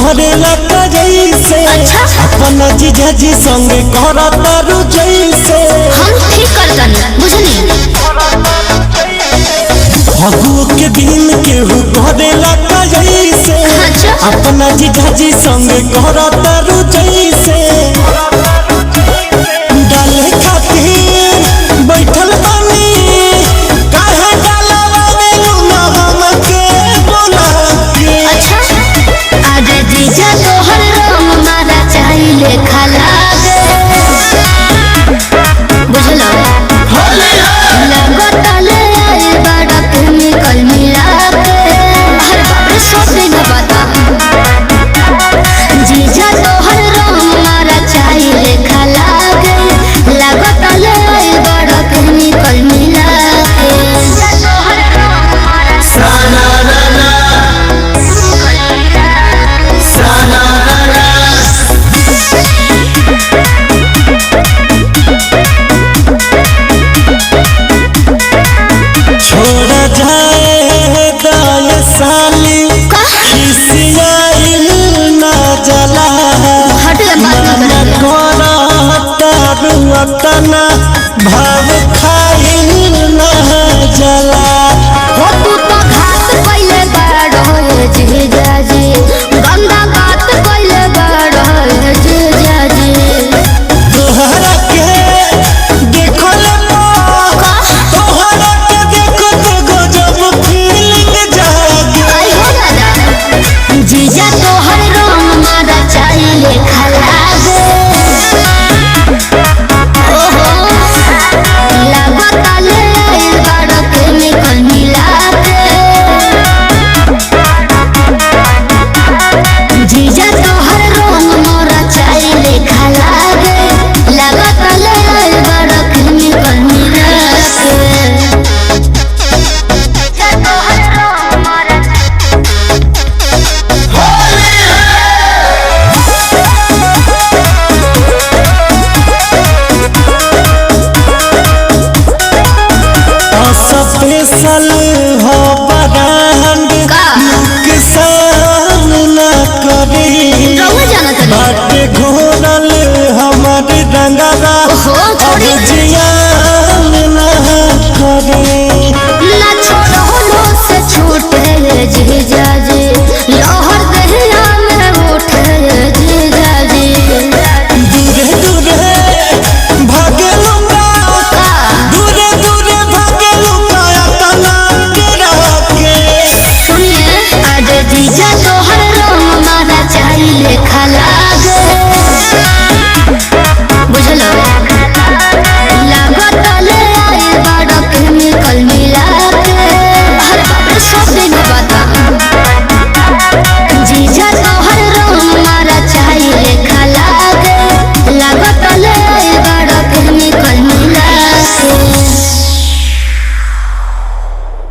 करेला जैसे अपना जीजा जी संग करता रु जैसे हम ठीक करतनी बुझनी फगुओ के दिन केहू करेला जैसे अपना जीजा जी संग करता रु जैसे डाले खातिर बैठल बानी काहे डालवा में लूना हमके बोला के आज जीजा तोहर राम मारा चाहिले खाला बुझलो लगतले आए बड़ा केमिकल मिला के हर बार सब दिन बता जीजा तोहर राम मारा चाहिले खाला लगतले आए बड़ा केमिकल मिला के जीजा तोहर राम मारा साना राना साना राना छोड़ जाए दाय साली खिसियाइल ना जला हट मन करता रुअतना